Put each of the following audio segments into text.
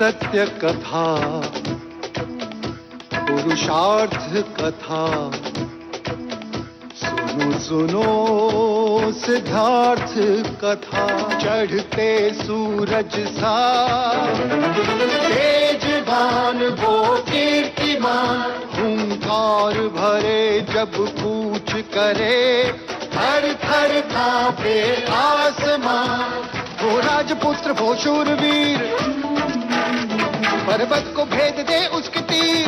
सत्य कथा, पुरुषार्थ कथा, सुनो सुनो सिद्धार्थ कथा। चढ़ते सूरज सा तेजवान वो कीर्तिमान, हुंकार भरे जब कूच करे, थर थर कांपे आसमान। वो राजपुत्र वो शूरवीर, पर्वत को भेद दे उसके तीर,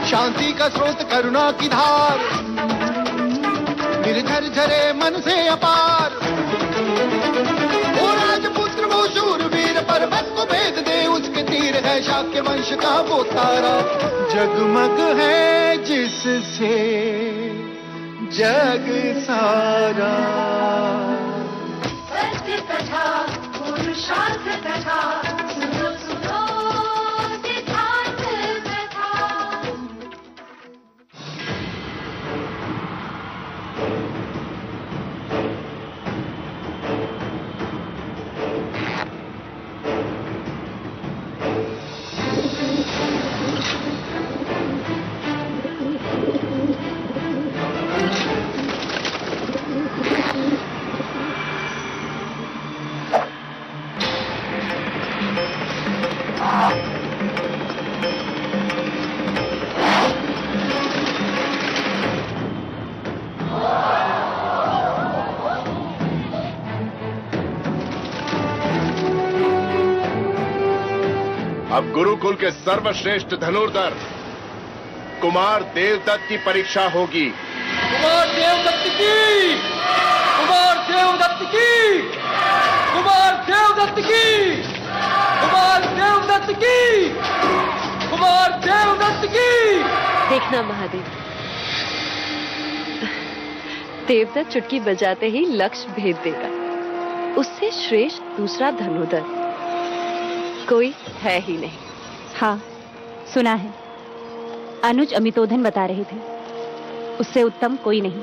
शांति का स्रोत करुणा की धार, निर्झर झरे मन से अपार। वो राजपुत्र वो शूरवीर, पर्वत को भेद दे उसके तीर, है शाक्य वंश का वो तारा, जगमग है जिससे जग सारा। सत्य कथा पुरुषार्थ कथा, सुनो सुनो सिद्धार्थ कथा। अब गुरुकुल के सर्वश्रेष्ठ धनुर्धर कुमार देवदत्त की परीक्षा होगी। कुमार देवदत्त की, कुमार देवदत्त की, कुमार देवदत्त की, कुमार देवदत्त की, कुमार देवदत्त की। देखना महादेव, देवदत्त चुटकी बजाते ही लक्ष्य भेद देगा। उससे श्रेष्ठ दूसरा धनुर्धर कोई है ही नहीं। हाँ, सुना है। अनुज अमितोधन बता रहे थे, उससे उत्तम कोई नहीं।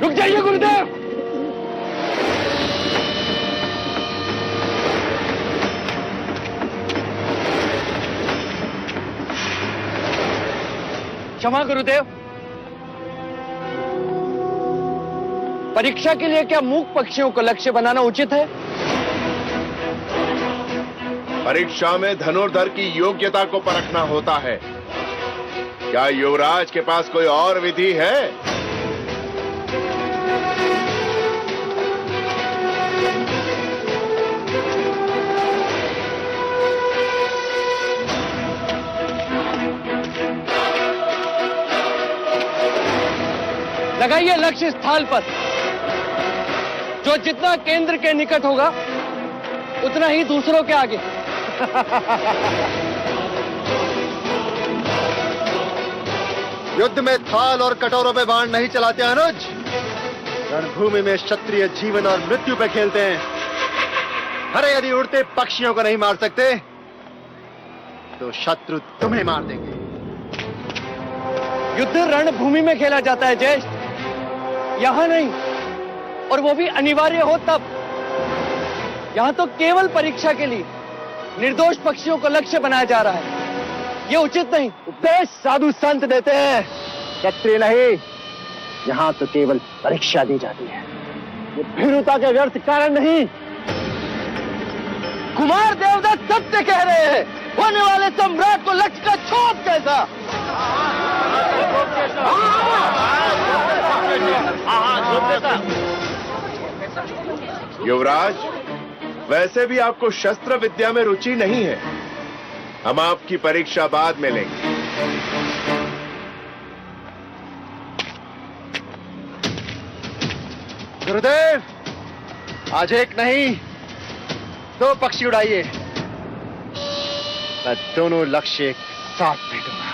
रुक जाइए गुरुदेव। क्षमा गुरुदेव, परीक्षा के लिए क्या मूक पक्षियों को लक्ष्य बनाना उचित है? परीक्षा में धनुर्धर की योग्यता को परखना होता है। क्या युवराज के पास कोई और विधि है? लगाइए लक्ष्य स्थान पर। जो जितना केंद्र के निकट होगा उतना ही दूसरों के आगे। युद्ध में थाल और कटोरों पे बाण नहीं चलाते अनुज, रणभूमि में क्षत्रिय जीवन और मृत्यु पे खेलते हैं। अरे यदि उड़ते पक्षियों को नहीं मार सकते तो शत्रु तुम्हें मार देंगे। युद्ध रणभूमि में खेला जाता है ज्येष्ठ, यहां नहीं, और वो भी अनिवार्य हो तब। यहां तो केवल परीक्षा के लिए निर्दोष पक्षियों को लक्ष्य बनाया जा रहा है। ये उचित नहीं। उपदेश साधु संत देते हैं, क्षत्रिय नहीं। यहां तो केवल परीक्षा दी जाती है, ये भीरुता के व्यर्थ कारण नहीं। कुमार देवदत्त सत्य कह रहे हैं। होने वाले सम्राट को लक्ष्य का छोप कैसा? युवराज, वैसे भी आपको शस्त्र विद्या में रुचि नहीं है। हम आपकी परीक्षा बाद में लेंगे। गुरुदेव, आज एक नहीं 2 पक्षी उड़ाइए, मैं दोनों लक्ष्य एक साथ भेजूंगा।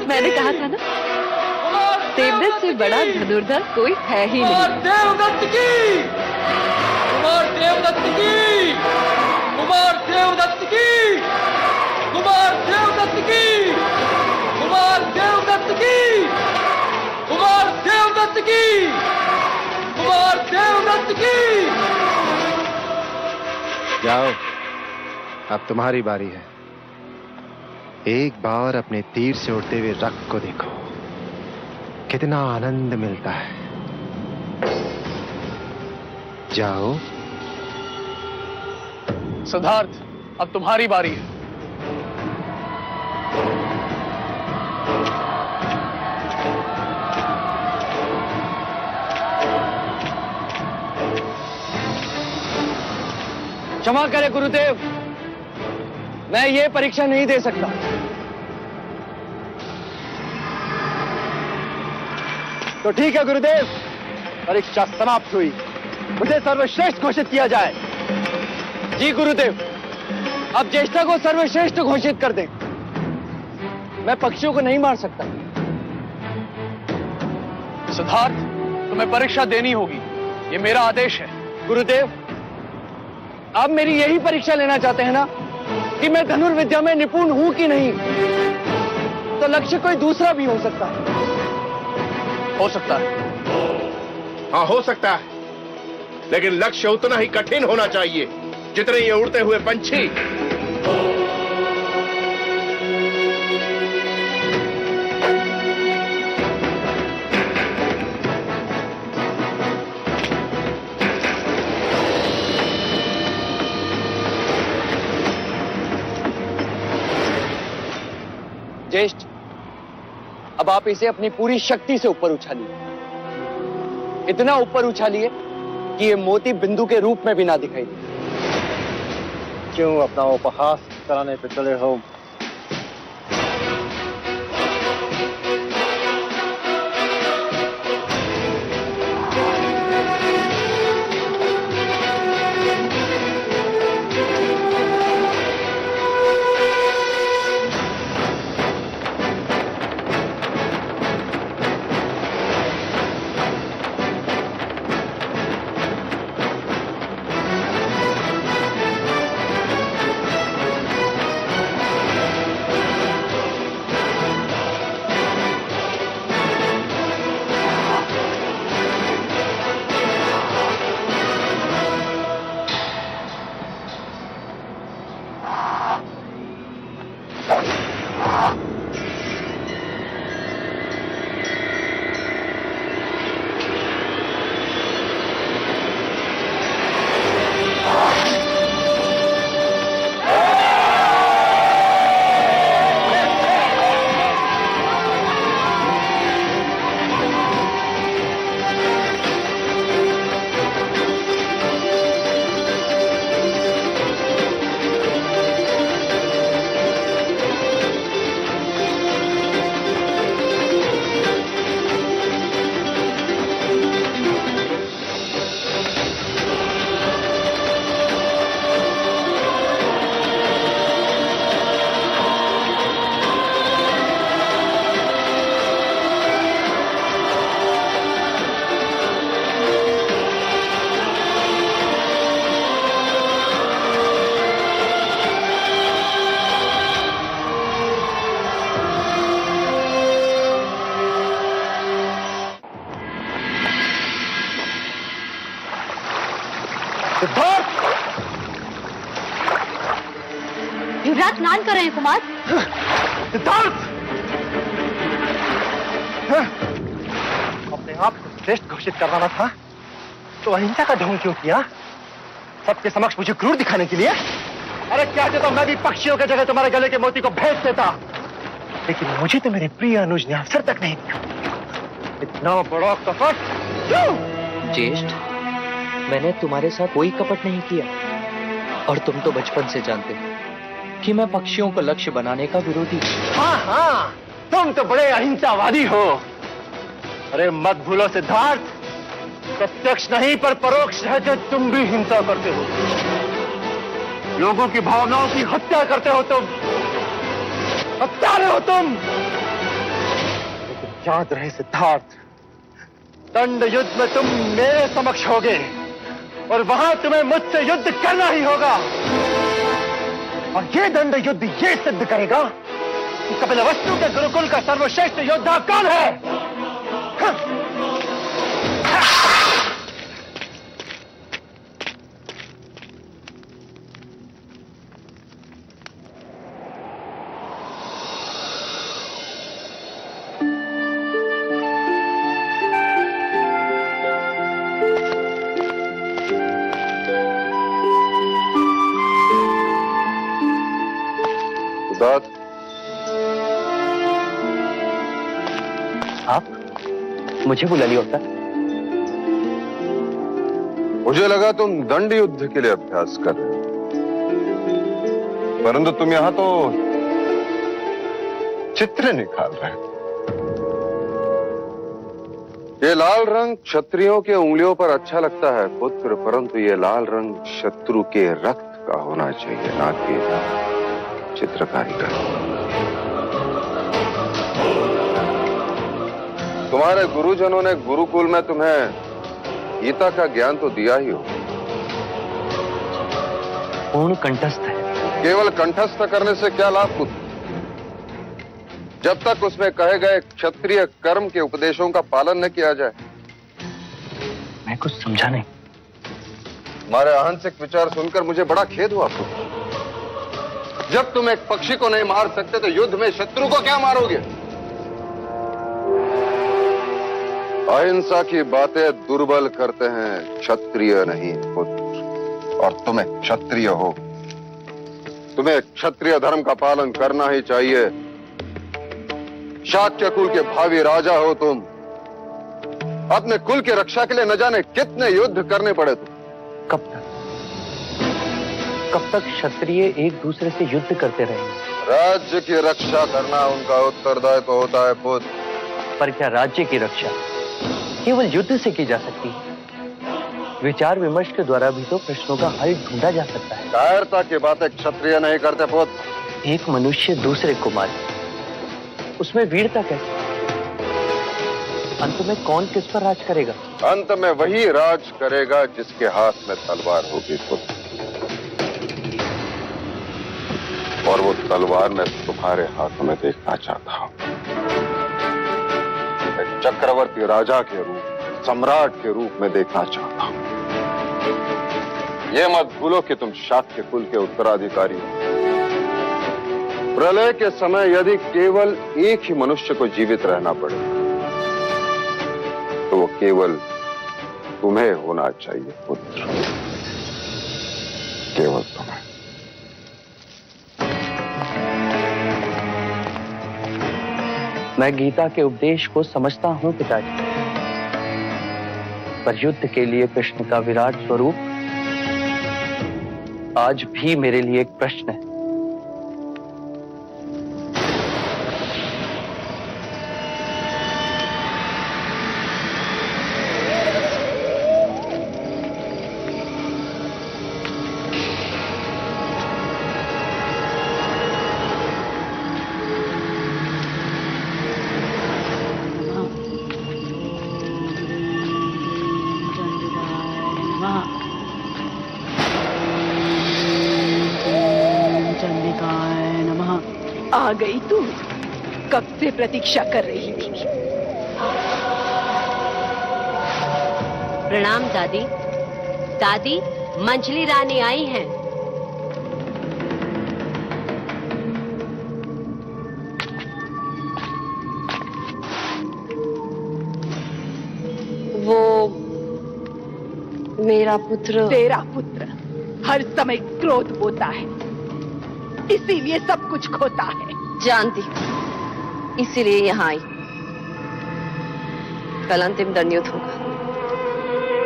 मैंने कहा था ना, देवदत्त से बड़ा धनुर्धर कोई है ही नहीं। देवदत्त की, कुमार देवदत्त की, कुमार देवदत्त की, कुमार देवदत्त की, कुमार देवदत्त की, कुमार देवदत्त की, कुमार देवदत्त की। जाओ, अब तुम्हारी बारी है। एक बार अपने तीर से उड़ते हुए रक्त को देखो, कितना आनंद मिलता है। जाओ। सिद्धार्थ, अब तुम्हारी बारी है। क्षमा करें गुरुदेव, मैं ये परीक्षा नहीं दे सकता। तो ठीक है गुरुदेव, परीक्षा समाप्त हुई। मुझे सर्वश्रेष्ठ घोषित किया जाए। जी गुरुदेव, अब ज्येष्ठा को सर्वश्रेष्ठ घोषित कर दें। मैं पक्षियों को नहीं मार सकता। सिद्धार्थ, तुम्हें परीक्षा देनी होगी, ये मेरा आदेश है। गुरुदेव, आप मेरी यही परीक्षा लेना चाहते हैं ना कि मैं धनुर्विद्या में निपुण हूं कि नहीं? तो लक्ष्य कोई दूसरा भी हो सकता है। हो सकता है। हाँ, हो सकता है, लेकिन लक्ष्य उतना ही कठिन होना चाहिए जितने ये उड़ते हुए पंछी। ज्येष्ठ, अब आप इसे अपनी पूरी शक्ति से ऊपर उछालिए। इतना ऊपर उछालिए कि ये मोती बिंदु के रूप में भी ना दिखाई दे। क्यों अपना उपहास कराने पे चले हो? युवराज स्नान कर रहे हैं कुमार। अपने आप को श्रेष्ठ घोषित करवाना था तो अहिंसा का ढोंग क्यों किया? सबके समक्ष मुझे क्रूर दिखाने के लिए? अरे क्या चाहता, मैं भी पक्षियों की जगह तुम्हारे गले के मोती को भेज देता, लेकिन मुझे तो मेरे प्रिय अनुज ने अवसर तक नहीं दिया। इतना बड़ा कपट क्यों? ज्येष्ठ, मैंने तुम्हारे साथ कोई कपट नहीं किया, और तुम तो बचपन से जानते हो कि मैं पक्षियों को लक्ष्य बनाने का विरोधी हूं। हाँ हाँ, तुम तो बड़े अहिंसावादी हो। अरे मत भूलो सिद्धार्थ, प्रत्यक्ष नहीं पर परोक्ष रहकर तुम भी हिंसा करते हो, लोगों की भावनाओं की हत्या करते हो तुम, हत्यारे हो तुम। याद रहे सिद्धार्थ, दंड युद्ध में तुम मेरे समक्ष होगे और वहां तुम्हें मुझसे युद्ध करना ही होगा। और ये दंड युद्ध ये सिद्ध करेगा कि कपिलवस्तु के गुरुकुल का सर्वश्रेष्ठ योद्धा कौन है। आप मुझे बुला लिया होता। मुझे लगा तुम दंड युद्ध के लिए अभ्यास कर रहे हो, परंतु तुम यहां तो चित्र निकाल रहे हो। ये लाल रंग क्षत्रियों के उंगलियों पर अच्छा लगता है पुत्र, परंतु ये लाल रंग शत्रु के रक्त का होना चाहिए, ना कि चित्रकारी का। तुम्हारे गुरुजनों ने गुरुकुल में तुम्हें गीता का ज्ञान तो दिया ही हो, पूर्ण कंठस्थ है। केवल कंठस्थ करने से क्या लाभ पुत्र, जब तक उसमें कहे गए क्षत्रिय कर्म के उपदेशों का पालन न किया जाए। मैं कुछ समझा नहीं। तुम्हारे अहंसिक विचार सुनकर मुझे बड़ा खेद हुआ पुत्र। जब तुम एक पक्षी को नहीं मार सकते तो युद्ध में शत्रु को क्या मारोगे। अहिंसा की बातें दुर्बल करते हैं, क्षत्रिय नहीं पुत्र। और तुम्हें क्षत्रिय हो, तुम्हें क्षत्रिय धर्म का पालन करना ही चाहिए। शाक्य कुल के भावी राजा हो तुम, अपने कुल की रक्षा के लिए न जाने कितने युद्ध करने पड़े तुम। कब तक क्षत्रिय एक दूसरे से युद्ध करते रहेंगे। राज्य की रक्षा करना उनका उत्तरदायित्व होता है पुत्र। पर क्या राज्य की रक्षा केवल युद्ध से की जा सकती है? विचार विमर्श के द्वारा भी तो प्रश्नों का हल ढूंढा जा सकता है। कायरता की बातें क्षत्रिय नहीं करते पुत्र। एक मनुष्य दूसरे को मारे, उसमें वीरता कैसे? अंत में कौन किस पर राज करेगा? अंत में वही राज करेगा जिसके हाथ में तलवार होगी पुत्र। और वो तलवार मैं तुम्हारे हाथों में देखना चाहता हूं। एक चक्रवर्ती राजा के रूप, सम्राट के रूप में देखना चाहता हूं। ये मत भूलो कि तुम शाक्य कुल के उत्तराधिकारी हो। प्रलय के समय यदि केवल एक ही मनुष्य को जीवित रहना पड़े तो वो केवल तुम्हें होना चाहिए पुत्र, केवल तुम्हें। मैं गीता के उपदेश को समझता हूं पिताजी, पर युद्ध के लिए कृष्ण का विराट स्वरूप आज भी मेरे लिए एक प्रश्न है। आ गई तू, कब से प्रतीक्षा कर रही थी। प्रणाम दादी। दादी, मंझली रानी आई हैं। वो मेरा पुत्र। तेरा पुत्र हर समय क्रोध होता है, इसीलिए सब कुछ खोता है। जानती हूँ, इसीलिए यहाँ आई। कल अंतिम दंड युद्ध होगा।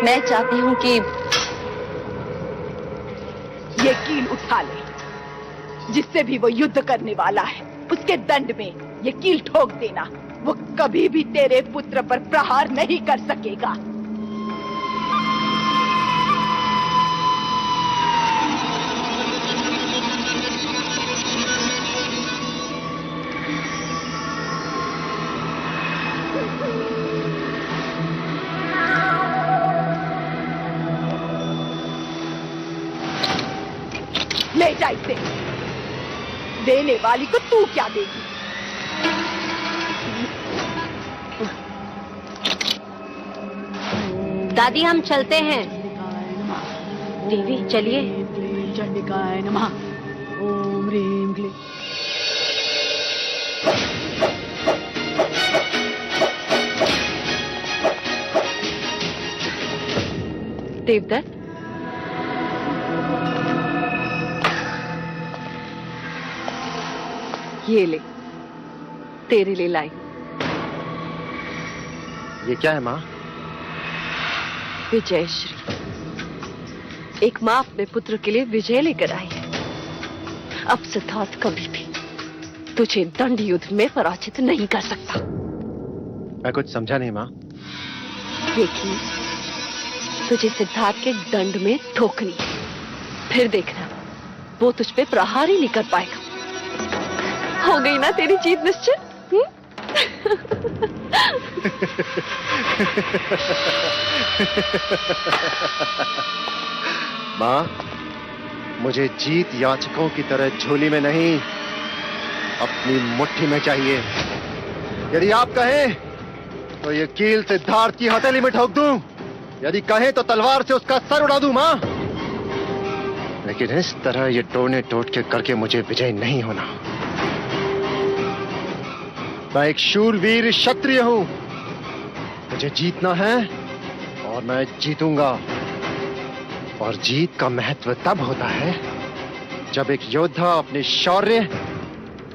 मैं चाहती हूँ कि ये कील उठा ले, जिससे भी वो युद्ध करने वाला है उसके दंड में ये कील ठोक देना। वो कभी भी तेरे पुत्र पर प्रहार नहीं कर सकेगा। जा इसे। देने वाली को तू क्या देगी? दादी हम चलते हैं। देवी चलिए। चंडिकाय नमः। ओम ह्रीं क्लीं। देवदत्त, ये ले, तेरे लिए लाई। ये क्या है माँ? विजय श्री। एक माँ अपने पुत्र के लिए विजय लेकर आई है। अब सिद्धार्थ कभी भी तुझे दंड युद्ध में पराजित नहीं कर सकता। मैं कुछ समझा नहीं माँ। देखिए, तुझे सिद्धार्थ के दंड में ठोकनी है, फिर देखना वो तुझ पे प्रहार ही नहीं कर पाएगा। हो गई ना तेरी जीत निश्चित? माँ, मुझे जीत याचकों की तरह झोली में नहीं, अपनी मुट्ठी में चाहिए। यदि आप कहें तो ये कील सिद्धार्थ की हथेली में ठोक दूं, यदि कहें तो तलवार से उसका सर उड़ा दूं माँ। लेकिन इस तरह ये टोने टोट के करके मुझे विजय नहीं होना। मैं एक शूरवीर क्षत्रिय हूं, मुझे जीतना है और मैं जीतूंगा। और जीत का महत्व तब होता है जब एक योद्धा अपने शौर्य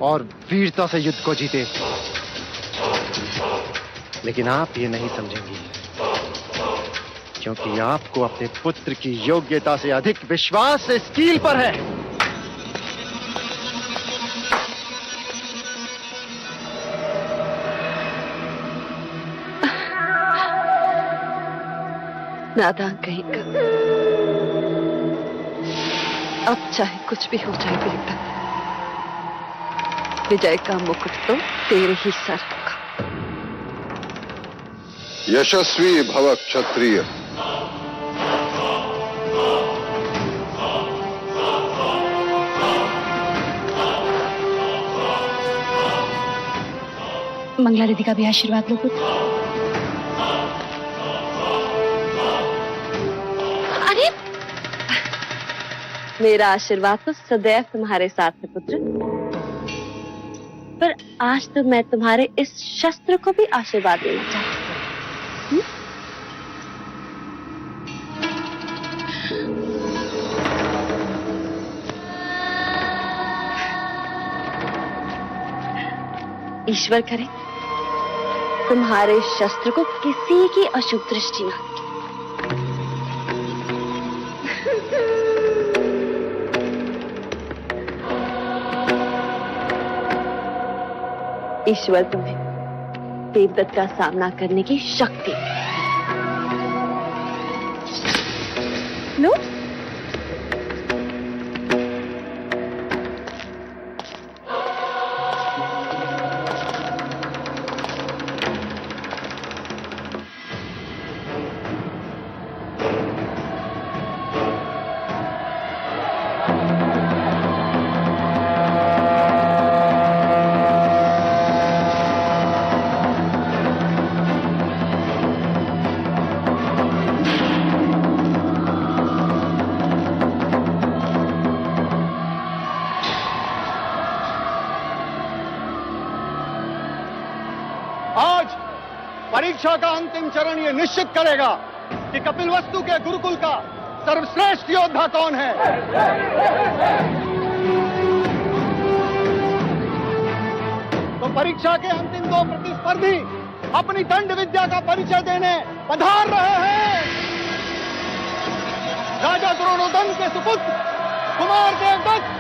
और वीरता से युद्ध को जीते। लेकिन आप ये नहीं समझेंगी, क्योंकि आपको अपने पुत्र की योग्यता से अधिक विश्वास इस कील पर है। नादान कहीं का। अब चाहे कुछ भी हो जाए बेटा, विजय का मुकुट तो तेरे ही सर होगा। यशस्वी भव क्षत्रिय। मंगला दीदी का भी आशीर्वाद लो पुत्र। अरे, मेरा आशीर्वाद तो सदैव तुम्हारे साथ है पुत्र, पर आज तो मैं तुम्हारे इस शस्त्र को भी आशीर्वाद देना चाहती हूँ। ईश्वर करे तुम्हारे शस्त्र को किसी की अशुभ दृष्टि न लगे। ईश्वर तुम्हें देवदत्त का सामना करने की शक्ति दे। लो, परीक्षा का अंतिम चरण ये निश्चित करेगा कि कपिलवस्तु के गुरुकुल का सर्वश्रेष्ठ योद्धा कौन है। तो परीक्षा के अंतिम दो प्रतिस्पर्धी अपनी दंड विद्या का परिचय देने पधार रहे हैं। राजा द्रोणोदन के सुपुत्र कुमार देवदत्त।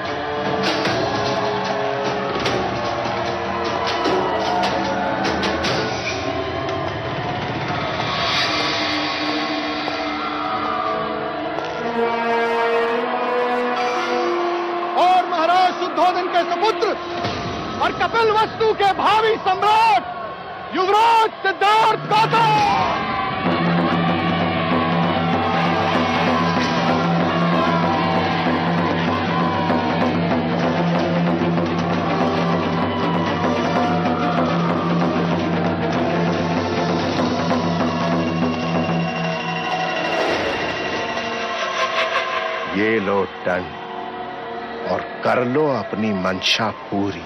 और महाराज शुद्धोधन के सुपुत्र और कपिलवस्तु के भावी सम्राट युवराज सिद्धार्थ गौतम। ले लो दंड और कर लो अपनी मंशा पूरी।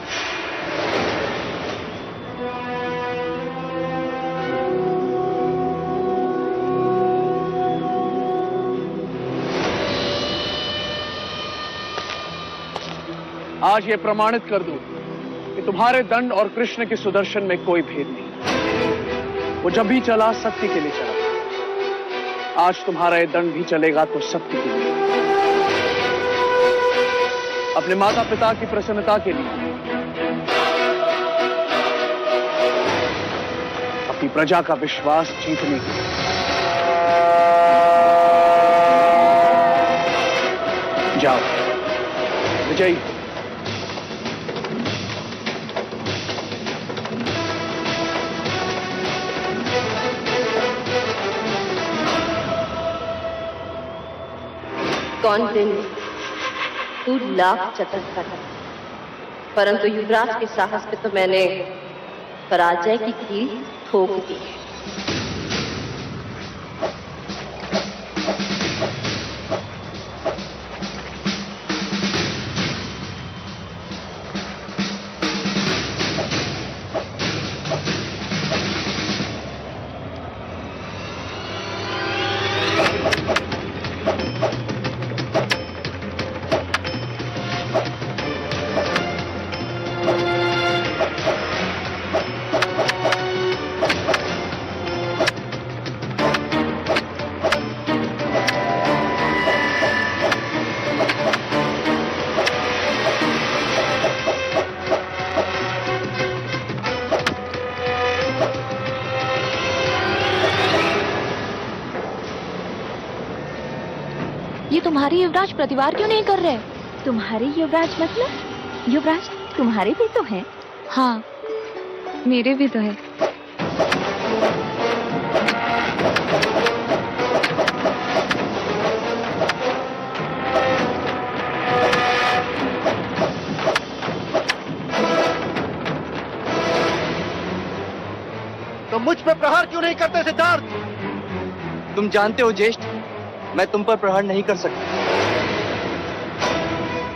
आज ये प्रमाणित कर दूं कि तुम्हारे दंड और कृष्ण के सुदर्शन में कोई भेद नहीं। वो जब भी चला सत्य के लिए चला। आज तुम्हारा ये दंड भी चलेगा तो सत्य के लिए, अपने माता पिता की प्रसन्नता के लिए, अपनी प्रजा का विश्वास जीतने के लिए। जाओ विजयी। कौन दिन तू लाख चतुर, परंतु युवराज के साहस पे तो मैंने पराजय की कील ठोक दी है। ये तुम्हारे युवराज प्रतिवार क्यों नहीं कर रहे? तुम्हारे युवराज मतलब? युवराज तुम्हारे भी तो हैं। हाँ, मेरे भी तो है। तो मुझ पे प्रहार क्यों नहीं करते सिद्धार्थ? तुम जानते हो ज्येष्ठ, मैं तुम पर प्रहार नहीं कर सकता।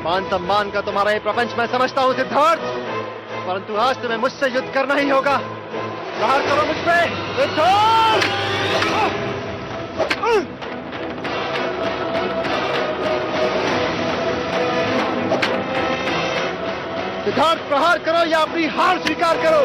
मान सम्मान का तुम्हारा ये प्रपंच मैं समझता हूँ सिद्धार्थ, परंतु आज तुम्हें मुझसे युद्ध करना ही होगा। प्रहार करो मुझ पे सिद्धार्थ। सिद्धार्थ प्रहार करो या अपनी हार स्वीकार करो।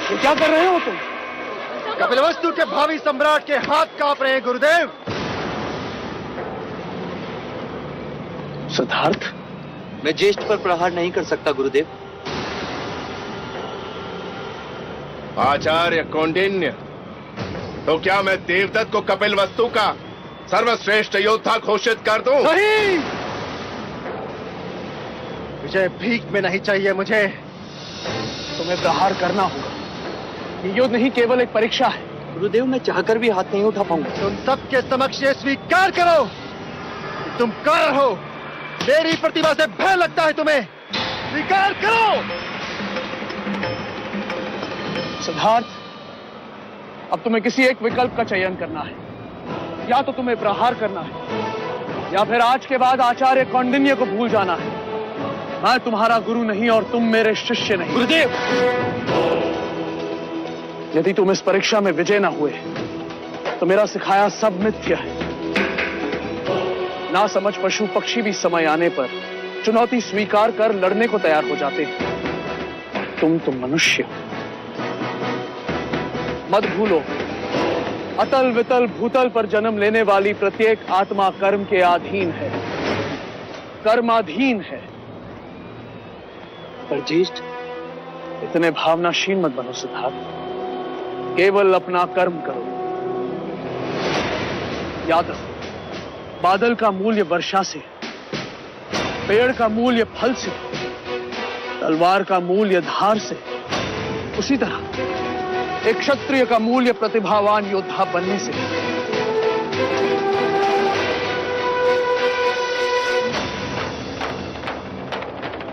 ये क्या कर रहे हो तुम? कपिलवस्तु के भावी सम्राट के हाथ कांप रहे हैं गुरुदेव। सिद्धार्थ, मैं ज्येष्ठ पर प्रहार नहीं कर सकता गुरुदेव। आचार्य कौंडिन्य, तो क्या मैं देवदत्त को कपिलवस्तु का सर्वश्रेष्ठ योद्धा घोषित कर दूं? नहीं, विजय भीख में नहीं चाहिए मुझे। तुम्हें प्रहार करना होगा। ये युद्ध नहीं केवल एक परीक्षा है। गुरुदेव, मैं चाहकर भी हाथ नहीं उठा पाऊंगा। तुम सबके समक्ष ये स्वीकार करो कि तुम कार हो। मेरी प्रतिभा से भय लगता है तुम्हें। स्वीकार करो। सिद्धार्थ, अब तुम्हें किसी एक विकल्प का चयन करना है। या तो तुम्हें प्रहार करना है या फिर आज के बाद आचार्य कौंडिन्य को भूल जाना है। मैं तुम्हारा गुरु नहीं और तुम मेरे शिष्य नहीं। गुरुदेव, यदि तुम इस परीक्षा में विजय न हुए तो मेरा सिखाया सब मिथ्या है। ना समझ पशु पक्षी भी समय आने पर चुनौती स्वीकार कर लड़ने को तैयार हो जाते हैं। तुम तो मनुष्य हो। मत भूलो, अतल वितल भूतल पर जन्म लेने वाली प्रत्येक आत्मा कर्म के अधीन है, कर्माधीन है। पर ज्येष्ठ, इतने भावनाशील मत बनो सिद्धार्थ। केवल अपना कर्म करो। याद रखो, बादल का मूल्य वर्षा से, पेड़ का मूल्य फल से, तलवार का मूल्य धार से, उसी तरह एक क्षत्रिय का मूल्य प्रतिभावान योद्धा बनने से।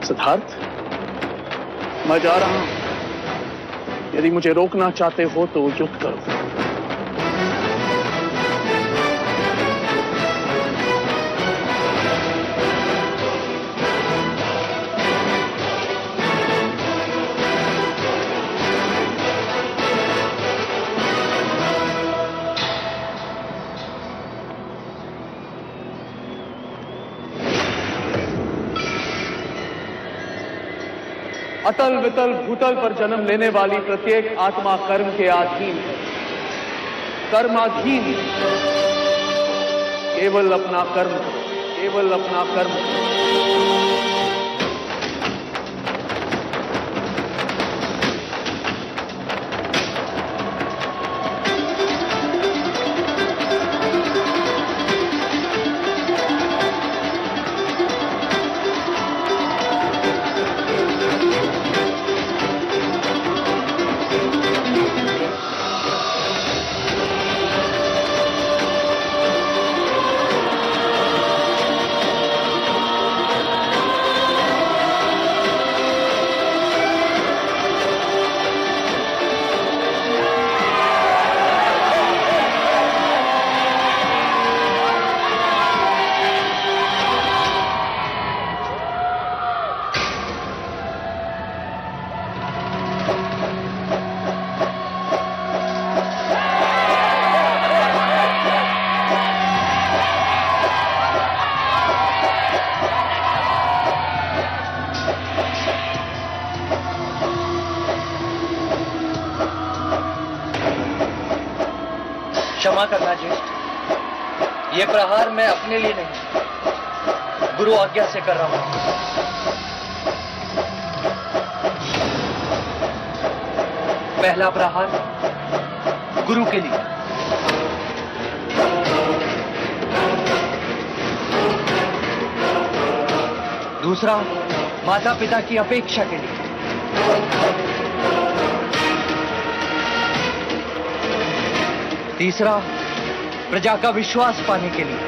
सिद्धार्थ, मैं जा रहा हूं। यदि मुझे रोकना चाहते हो तो युद्ध करो। अतल वितल भूतल पर जन्म लेने वाली प्रत्येक आत्मा कर्म के अधीन है, कर्माधीन है। केवल अपना कर्म करो, केवल अपना कर्म करो। क्षमा करना ज्येष्ठ, ये प्रहार मैं अपने लिए नहीं, गुरु आज्ञा से कर रहा हूं। पहला प्रहार गुरु के लिए, दूसरा माता पिता की अपेक्षा के लिए, तीसरा प्रजा का विश्वास पाने के लिए,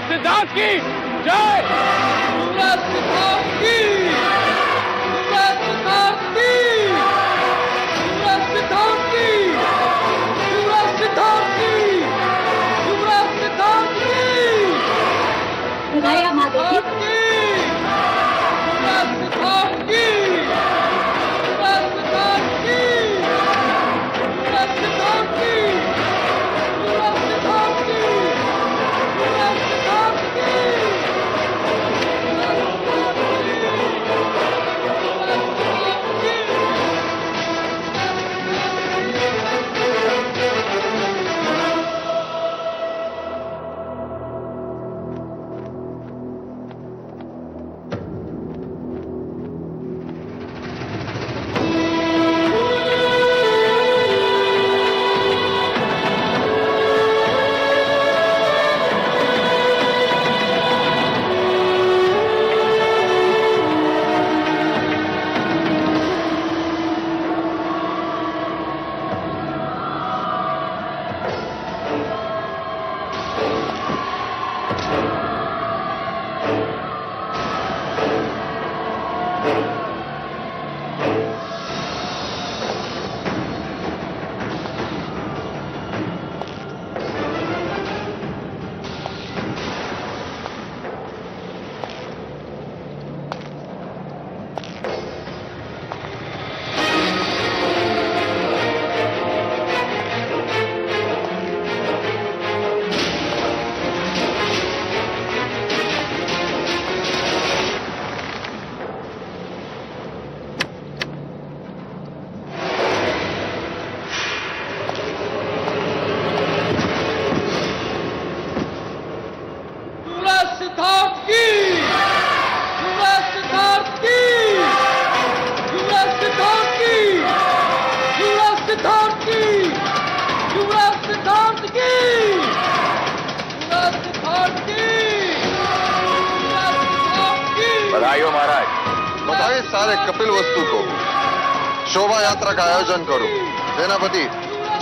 सिद्धार्थ की जय, युवराज सिद्धार्थ की, युवराज सिद्धार्थ की, युवराज सिद्धार्थ की, युवराज सिद्धार्थ की, युवराज सिद्धार्थ की, दया माधवी। युवराज सिद्धार्थ की, युवराज सिद्धार्थ की, युवराज सिद्धार्थ की, युवराज सिद्धार्थ की, युवराज सिद्धार्थ की। बधाई हो महाराज। बताइए सारे कपिल वस्तु को शोभा यात्रा का आयोजन करो। सेनापति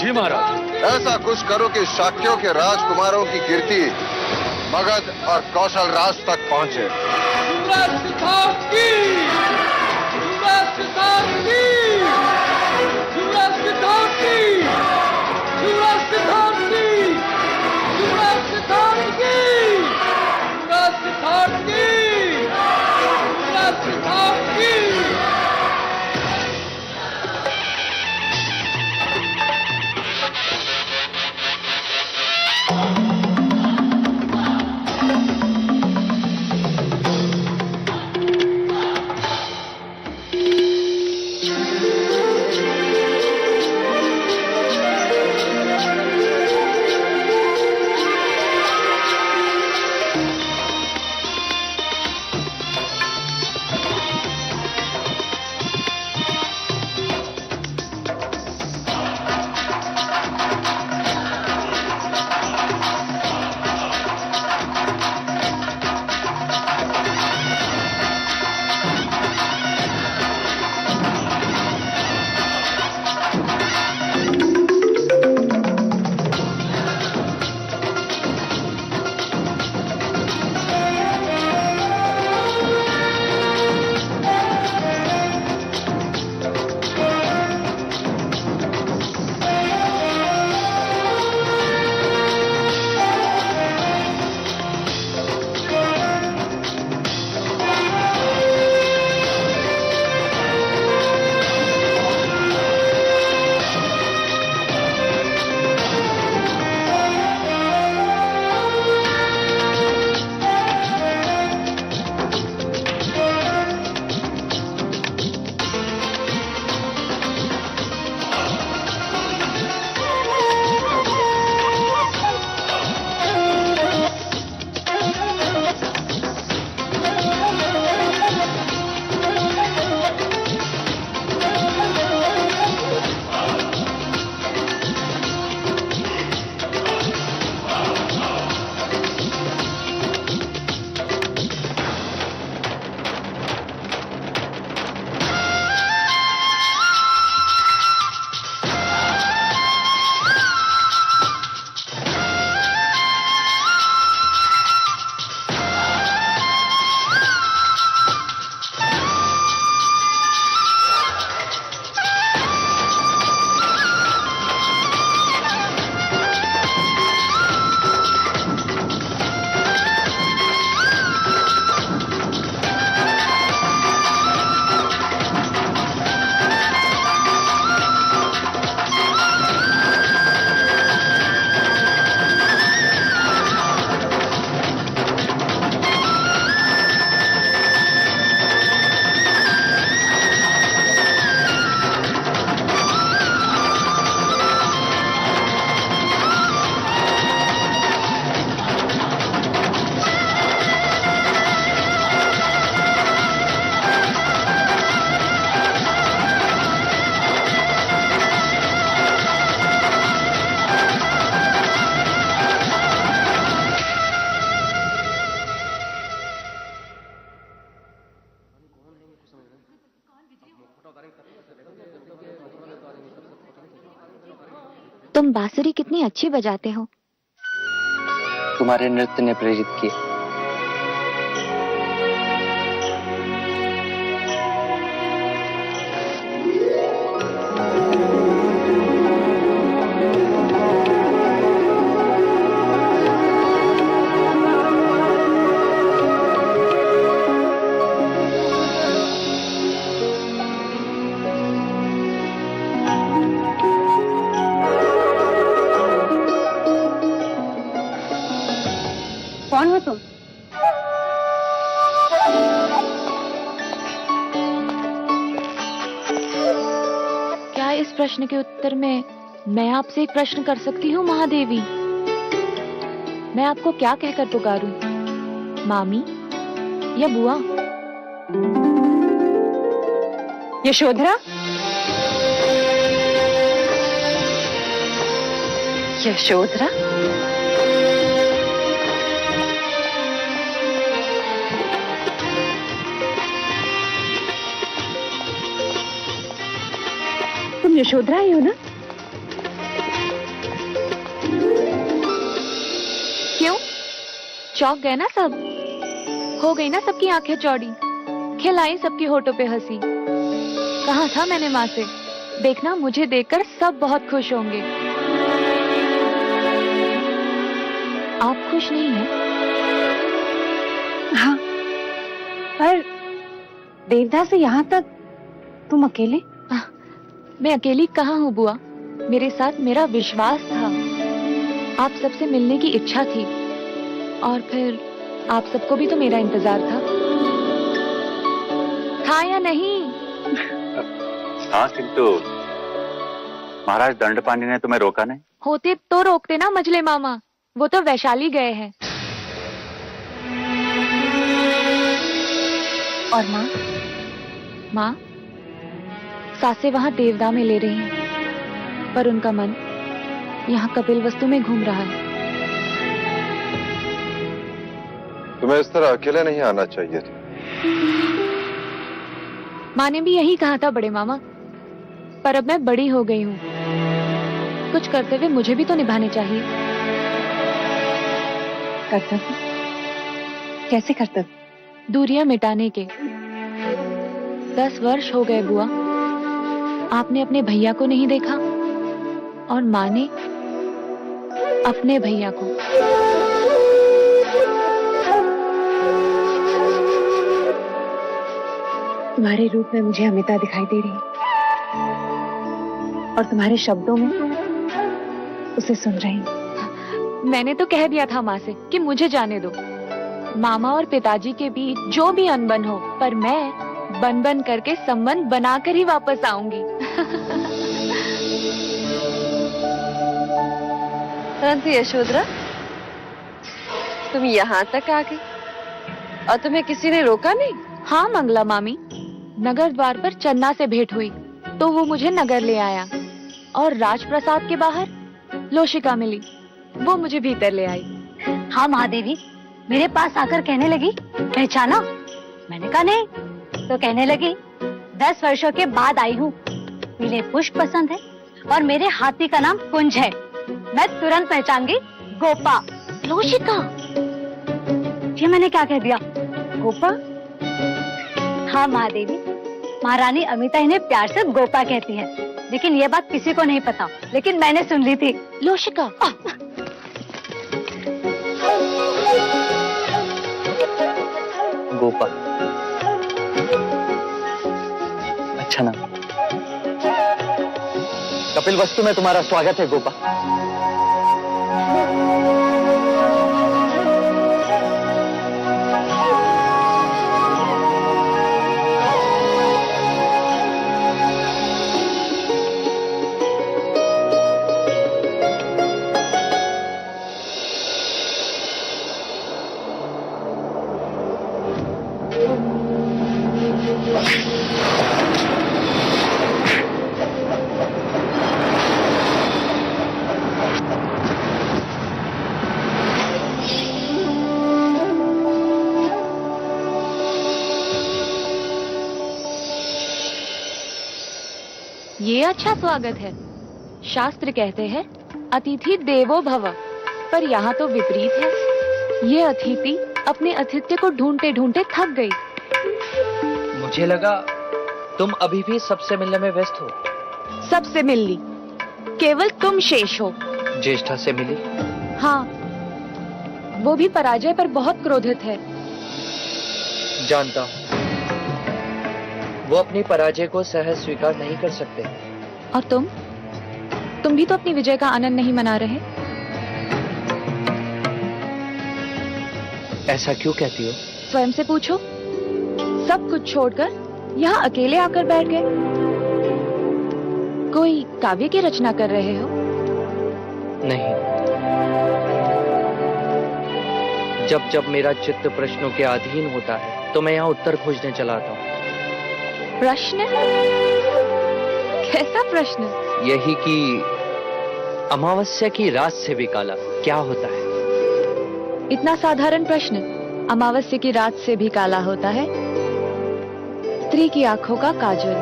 जी महाराज। ऐसा कुछ करो कि शाक्यों के राजकुमारों की कीर्ति मगध और कौशल राज तक पहुंचे। तुम बांसुरी कितनी अच्छी बजाते हो। तुम्हारे नृत्य ने प्रेरित किया। कौन हो तुम? क्या इस प्रश्न के उत्तर में मैं आपसे एक प्रश्न कर सकती हूँ महादेवी? मैं आपको क्या कहकर पुकारूं? मामी या बुआ? यशोधरा? यशोधरा? तुम यशोधरा ही हो ना? क्यों चौंक गए ना सब? हो गई ना सबकी आंखें चौड़ी? खिलाई सबकी होठों पे हंसी? कहा था मैंने माँ से, देखना मुझे देखकर सब बहुत खुश होंगे। आप खुश नहीं हैं? हाँ, पर देवदा से यहाँ तक तुम अकेले? मैं अकेली कहाँ हूँ बुआ, मेरे साथ मेरा विश्वास था, आप सबसे मिलने की इच्छा थी, और फिर आप सबको भी तो मेरा इंतजार था या नहीं? हाँ, किंतु महाराज दंडपाणी ने तुम्हें रोका नहीं? होते तो रोकते ना मजले मामा, वो तो वैशाली गए हैं। और माँ? माँ सासे वहाँ देवदा में ले रही हैं, पर उनका मन यहाँ कपिल वस्तु में घूम रहा है। तुम्हें इस तरह अकेले नहीं आना चाहिए था। माँ ने भी यही कहा था बड़े मामा, पर अब मैं बड़ी हो गई हूँ, कुछ कर्तव्य मुझे भी तो निभाने चाहिए। कर्तव्य? कैसे कर्तव्य? दूरियां मिटाने के। 10 वर्ष हो गए बुआ, आपने अपने भैया को नहीं देखा और माँ ने अपने भैया को। तुम्हारे रूप में मुझे अमिता दिखाई दे रही है और तुम्हारे शब्दों में उसे सुन रही हूँ। मैंने तो कह दिया था माँ से कि मुझे जाने दो, मामा और पिताजी के बीच जो भी अनबन हो, पर मैं बन बन करके संबंध बनाकर ही वापस आऊंगी। परंतु यशोधरा, तुम यहाँ तक आ गई और तुम्हें किसी ने रोका नहीं? हाँ मंगला मामी, नगर द्वार पर चन्ना से भेंट हुई तो वो मुझे नगर ले आया, और राजप्रसाद के बाहर लोशिका मिली, वो मुझे भीतर ले आई। हाँ महादेवी, मेरे पास आकर कहने लगी, पहचाना? मैंने कहा नहीं, तो कहने लगी 10 वर्षों के बाद आई हूँ, पीले पुष्प पसंद है और मेरे हाथी का नाम कुंज है। मैं तुरंत पहचान गई, गोपा। लोशिका? ये मैंने क्या कह दिया? गोपा? हाँ महादेवी, महारानी अमिता इन्हें प्यार से गोपा कहती है, लेकिन ये बात किसी को नहीं पता, लेकिन मैंने सुन ली थी। लोशिका? गोपा, अच्छा नाम। कपिल वस्तु में तुम्हारा स्वागत है गोपा। ये अच्छा स्वागत है। शास्त्र कहते हैं अतिथि देवो भव, पर यहाँ तो विपरीत है। ये अतिथि अपने अतिथ्य को ढूंढते ढूंढते थक गई। मुझे लगा तुम अभी भी सबसे मिलने में व्यस्त हो। सबसे मिल ली, केवल तुम शेष हो। ज्येष्ठा से मिली? हाँ, वो भी पराजय पर बहुत क्रोधित है। जानता हूँ, वो अपनी पराजय को सहज स्वीकार नहीं कर सकते। और तुम भी तो अपनी विजय का आनंद नहीं मना रहे। ऐसा क्यों कहती हो? स्वयं से पूछो, सब कुछ छोड़कर यहाँ अकेले आकर बैठ गए। कोई काव्य की रचना कर रहे हो? नहीं, जब जब मेरा चित्त प्रश्नों के अधीन होता है तो मैं यहाँ उत्तर खोजने चला आता हूँ। प्रश्न? कैसा प्रश्न? यही कि अमावस्या की रात से भी काला क्या होता है? इतना साधारण प्रश्न। अमावस्या की रात से भी काला होता है स्त्री की आंखों का काजल।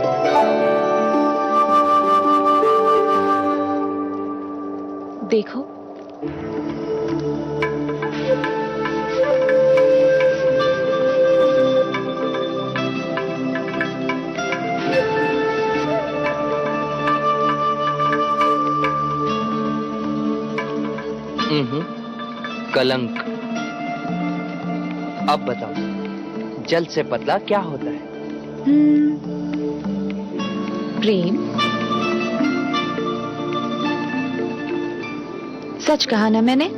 देखो, कलंक। अब बताओ, जल से पतला क्या होता है? प्रेम। सच कहा ना मैंने?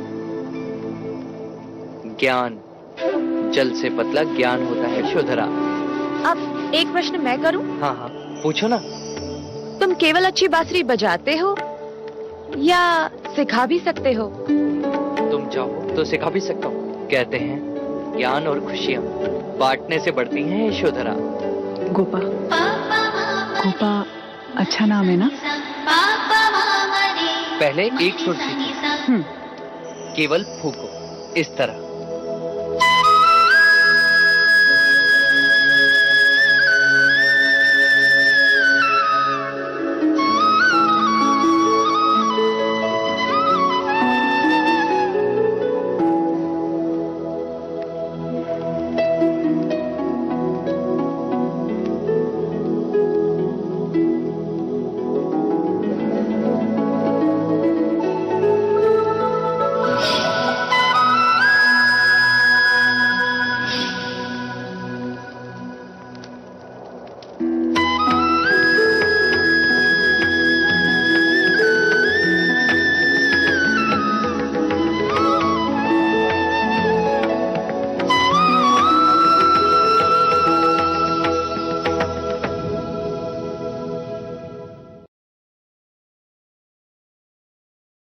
ज्ञान। जल से पतला ज्ञान होता है यशोधरा। अब एक प्रश्न मैं करूं? हाँ हाँ, पूछो ना। तुम केवल अच्छी बांसुरी बजाते हो या सिखा भी सकते हो? तुम चाहो तो सिखा भी सकता हूँ। कहते हैं ज्ञान और खुशियाँ बांटने से बढ़ती हैं यशोधरा। गोपा, गोपा अच्छा नाम है ना? पहले एक सुर सीखो, केवल फूको, इस तरह।